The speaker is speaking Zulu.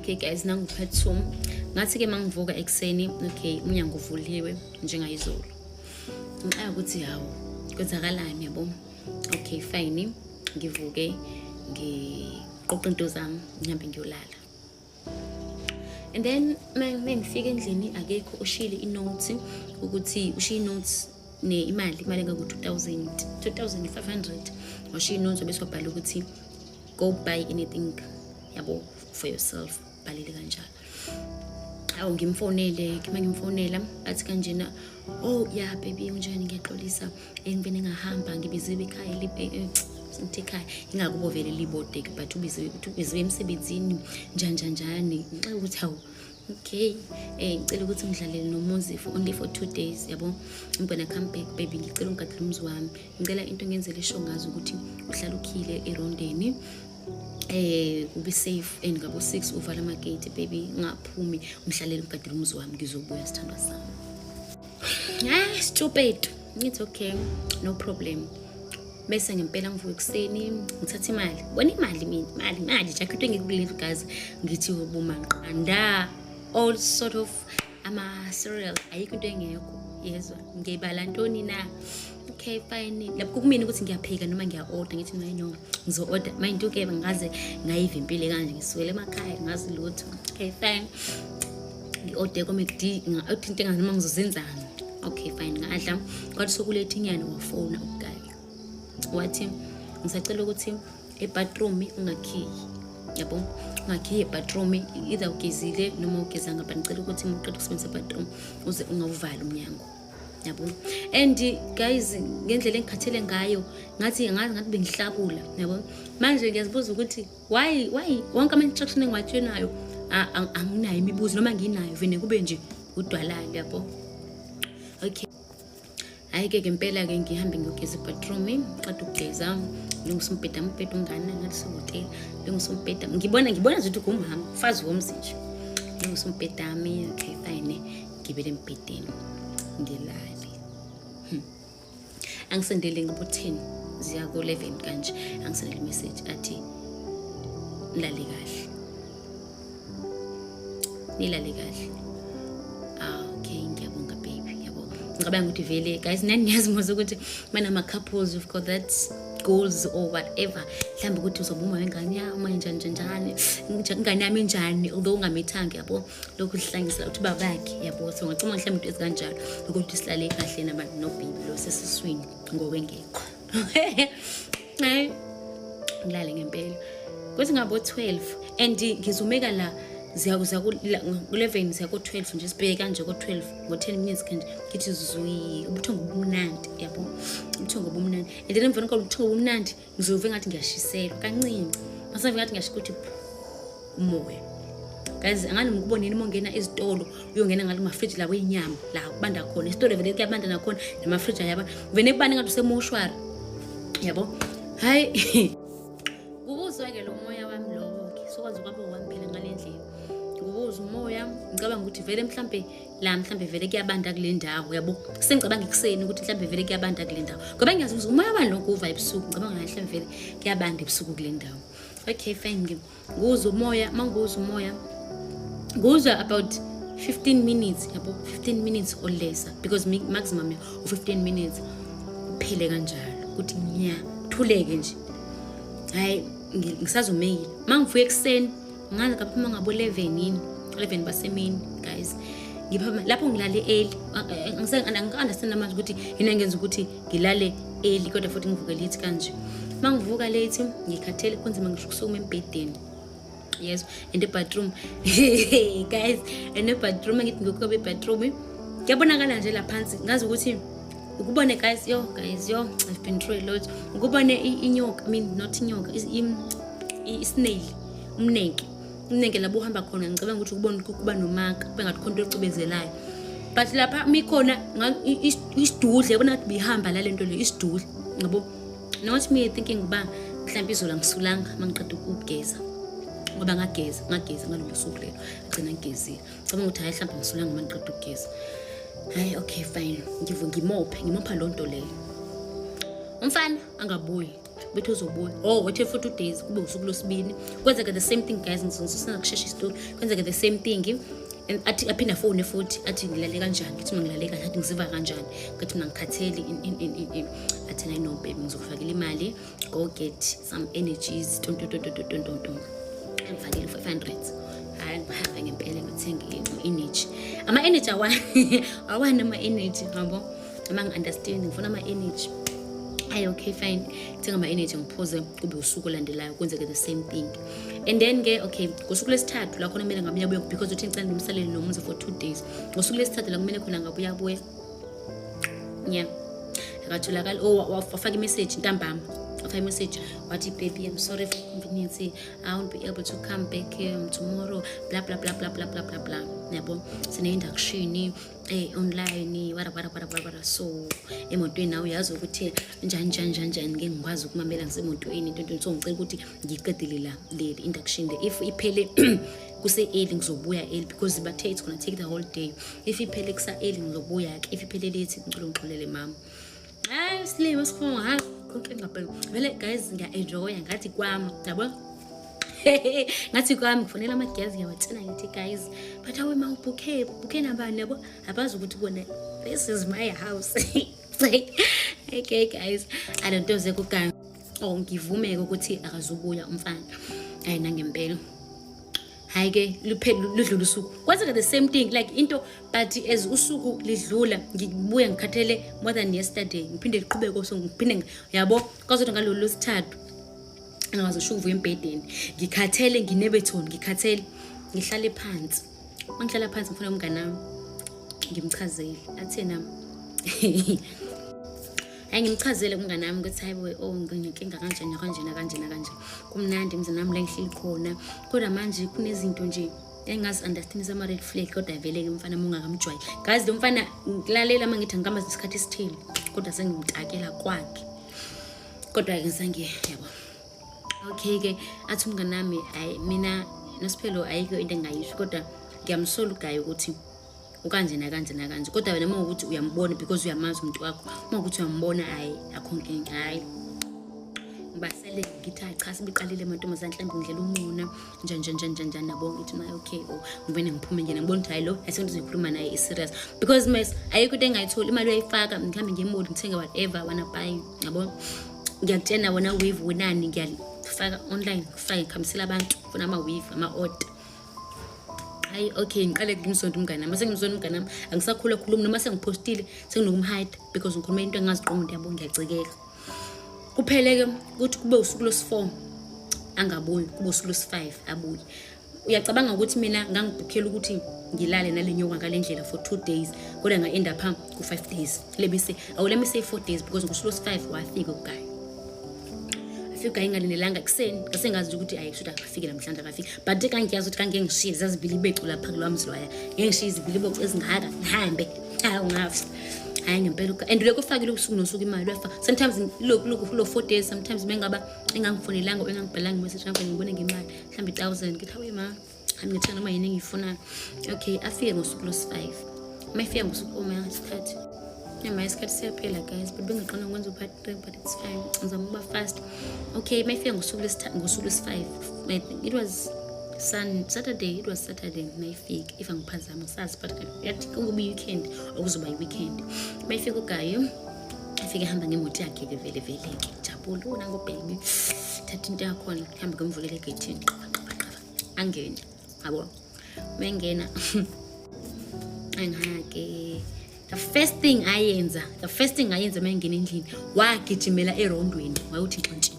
Okay guys, nanguphethu ngathi ke mangivuka ekseni, okay umnyango uvuliwe njengayizolo. Ngiqala ukuthi hawo kwenzakalani yabo. Okay fine, ngivuke ngiqoqa into zami ngihambe ngiyolala. And then mangifika endlini akekho ushile inote ukuthi ushiye inote imali engaku 2500 washiye inote bese wabhala ukuthi go buy anything yabo for yourself, balile kanjalo. Awu ngimfonele athi kanjena, oh yeah baby unjani, ngiyaxolisa engivene ngahamba ngibiziwe ekhaya ngithi ekhaya ingakubo vele libode but ubiziwe emsebenzini njani ngixela ukuthi hawu okay ngicela ukuthi ngidlalele nomuzi for only for 2 days yabo. I'm gonna come back baby, ngicela ungadlula umzi wami, ngicela into ngenzele show ngazo ukuthi uhlala ukhile erondeni, ube safe and ngabo 6 uvala amagate baby, ngaphumi umhlalele ungadlula umzi wami, ngizobuya sithandwa sami. Stupid. It's okay, no problem. Bese ngempela ngivuka ekseni ngithatha imali, bona imali jakhethwe ngikulezo guys, ngithi ubumanqanda all sort of cereal, ayikho into engekho yezwa, ngiyibala ntoni na. Okay fine, lapho kumina ukuthi ngiyapheka noma ngiya-order, ngithi ngayinyoka ngizo-order mind you ke ngaze ngayiva impilo kanje, ngisuwele emakhaya ngazi lutho. Okay fine, ngi-order ko-McD nga-order into noma ngizozenzani. Okay fine, ngadla kwathi sokuletha inyana wafona ukugaya wathi ngisacela ukuthi e-bathroom ungakhiyi yabo, ungakhiyi e-bathroom either ugezile noma ugezanga, but ngicela ukuthi uqeda ukusebenzisa e-bathroom uze ungawuvala umnyango yabo. And guys ngendlela engikhathele ngayo ngathi bengihlabula yabo. Manje ngiyazibuza ukuthi why wonke ama-instruction engiwatshwe nayo anginayo imibuzo, noma nginayo vele kube nje udwalala yabo. Okay, ayike ngempela ke ngihambe ngiyogeza e-bathroom, qeda ukugeza ngilungisa umbheda ungana ngathi sohotel, ngilungisa umbheda ngibona nje ukuthi ngumama mfazi womzi nje, ngilungisa umbheda wami. Okay fine, ngibele embhedeni ngilale. Angisendele ngabo 10 ziya ku 11 kanje, angisendele message athi nilale kahle, nilale kahle. Okay ngiyabonga baby yabo. Ngicabanga ukuthi vele guys nani niyazimuza ukuthi mana couples you've got that goals or whatever, mhlawumbe ukuthi uzobuma wengane yami njani ingane yami njani, although ungamithanga yabo, lokhu sihlangisa ukuthi babakhe yabo. So ngicuma mhlawumbe into ezikanjalo ukuthi sihlale kahle nabantu no baby lo sesiswini ngokwengekho. Ngilale ngempela kuthi ngabo 12 and ngizumeka la ziyakuza ku 11 ziya ku 12 nje, sibheke kanje ku 12 ngo 10 minutes kanje ngithi zwi ubuthongo obumnandi yabo, ubuthongo obumnandi. And then emveni kokuthi ubuthongo obumnandi ngizove ngathi ngiyashiselwa kancinci, mase ngathi ngiyasho ukuthi umoya. Guys angani ngikuboneni mongena ezitolo uyongena ngale ma-fridge la kwenyama la kubanda khona, isitolo vele kuyabanda nakhona nama-fridge ayaba vele kubanda ngathi usemoshwari yabo. Hayi ubuzwa ke lo moya wami lo ke sokwazi kwabo wamphela ngalendlela, ngubuza umoya ngicabanga ukuthi vele mhlambe vele kuyabanda kule ndawo yabo. Sengicabanga ekuseni ukuthi mhlambe vele kuyabanda kule ndawo, ngoba ngiyazi umoya wami lo kuva ebusuku, ngicabanga mhlambe vele kuyabanda ebusuku kule ndawo. Okay fine, nguza umoya, manguza umoya nguza about 15 minutes yabo, 15 minutes or less because maximum of 15 minutes kuphele kanjalo ukuthi thuleke nje. Hayi ngisazumeyile mangivuye ekseni ngaze kaphuma ngabo 11 basemini guys, ngiphuma lapho ngilale early. Ngika-understand manje ukuthi yini engenza ukuthi ngilale early kodwa futhi ngivuke late kanje. Mangivuka late ngikhathele kunzima ngisho ukusukuma embedeni. Yes, in the bathroom guys, in the bathroom ngithi ngikuba e-bathroom kuyabonakala nje la phansi ngazi ukuthi ukubone guys yo I've been through a lot. Ukubone inyoka, I mean not inyoka, snail, umnenke labo uhamba khona, ngicabanga ukuthi ukubona kuba nomaka bengathi khona into ecubezelayo, but lapha mikhona isidudle yabona ukuthi bihamba la lento le isidudle ngabo. Not me thinking ba mhlawumbe izola ngisulanga mangiqeda ukugeza, ngoba ngageza ngalo suku lelo agcina ngigezile, ngicabanga ukuthi hayi mhlawumbe ngisulanga mangiqeda ukugeza. Hayi okay fine, ngimopha lonto leyo, umfana angabuyi bethi uzobuya wathi for 2 days kube usuku losibini kwenzeka the same thing guys ngizosana kushesha isitori kwenzeka the same thing and athi aphinda phone futhi athi ngilale kanjani ngithi ngilale kahle athi ngiziva kanjani ngathi mina ngikhathele athi no baby ngizokufakela imali go get some energies tontontontontontonton ngifakele 500 hayi ngihamba ngempela ngithenga energy ama energy awana ama energy ngabo ama ngi-understand ngifuna ama energy ayi okay fine thenga ama energy ngiphoze kube usuku landelayo kwenzeke the same thing and then ke okay ngosuku lesithathu la khona kumele ngabuya buya because uthi ngicela ngimsalele nomuzi for 2 days ngosuku lesithathu la kumele khona ngabuya buya yeah akatholakala wafaka i-message ntambama wafaka i-message wathi baby I'm sorry for inconvenience I won't be able to come back tomorrow blah blah blah blah blah blah blah blah yabo sine induction online wara so emotweni nawe uyazi ukuthi njani ngeke ngikwazi ukumamela ngisemotweni into so ngicela ukuthi ngiqedile la le induction if iphele kuse early ngizobuya early because bathe it's gonna take the whole day if iphele kusa early ngizobuya if iphele late ngicela ngixolele mama hayi silima sikhona hayi konke ngaphela vele guys ngiya-enjoya ngathi kwami yabo ngathi kwami kufanele amagezi ngiyawathina ngithi guys but awe ma ubukhe nabani yabo abazi ukuthi bona this is my house okay guys I don't know zekuganga ngivumeke ukuthi akazubuya umfana hayi nangempela hayi ke lidlula usuku kwenzeka the same thing like into but as usuku lidlula ngibuya ngikhathele more than yesterday ngiphinde liqhubeke so ngiphinde yabo kwazothi ngalolu lesithathu angazosho uvuya embedeni ngikhathele nginebethoni ngikhathele ngihlale phansi mangihlala phansi ngifuna umngane wami ngimchazele athena ngimchazele umngane wami ukuthi hayibo nginenkinga kanjena kumnandi emzini nami la ngihleli khona kodwa manje kunezinto nje engazi understand sama red flag kodwa vele ke umfana ungakamjwayi guys lo mfana ngilalela mangithi ngihamba isikhathi esithile kodwa sengimtakela kwakhe kodwa ngizange yabo okay ke athi umngane nami mina noSiphelo ayikho into engayisho kodwa ngiyamsola ugayi ukuthi ukanjena kanje kodwa wena uma ukuthi uyambona because uyamazi umuntu wakho uma ukuthi uyambona akho nkinga hayi ngibasele ngithi cha sibiqalile amantombazane mhlawumbe ngidlela umuna njani nabo ngithi my okay ngivene ngiphume ngene ngibona ukuthi hayi lo asengithi uzokhuluma naye serious because mase ayikho into engayithola imali uyayifaka ngikhambe ngemoli ngithenga whatever wana buy yabo ngiyakutshena wona wave wenani ngiyafaka online ngifake ngikhamisela abantu funa ama wave ama order hayi okay ngiqale ngimsonto umngane nami sengimsonto umngane nami angisakhula khuluma noma sengipostile senginokumhide because ngikhuluma into engaziqonda yabo ngiyacekela kupheleke ukuthi kube usuku lesi4 angabuyi kube usuku lesi5 abuye uyacabanga ukuthi mina ngangibhukhela ukuthi ngilale nalenyoka ngalendlela for 2 days kodwa nga end up ku 5 days let me say 4 days because ngosuku lesi5 wafika ugayi afika ingalindelanga kuseni ngase ngazi ukuthi ayishuda afike namhlanje akafika but kangiyazi ukuthi kange ngishiye zazibili becu lapha kulwamzilwaya ngishiye izibili boku ezingaka ngihambe ungafi hayi ngempela and lokho ufakile usuku nosuku imali uyafa sometimes lokhu lo 4 days sometimes bengaba engangifonelanga engangibhalanga message ngapha ngibone ngemali mhlambe 1000 ngithi hawe ma ngithanda noma yini engifuna okay afike ngosuku lesi5 mayifika ngosuku isikhathi isikhathi siyaphela guys but bengaqona ukwenza part 3 but it's fine ngizama ukuba fast okay mayifika ngosuku lesi5 it was Saturday mayifika if angiphazama sazi but yathi kungaba weekend okuzoba weekend mayifika ugayo afike hamba ngemoto yakhe ke vele ke jabula nango baby thatha into yakho hamba ngemvulele egate angene yabo mengena angake the first thing ayenza mangena endlini wagijimela erondweni wayuthi nxantshi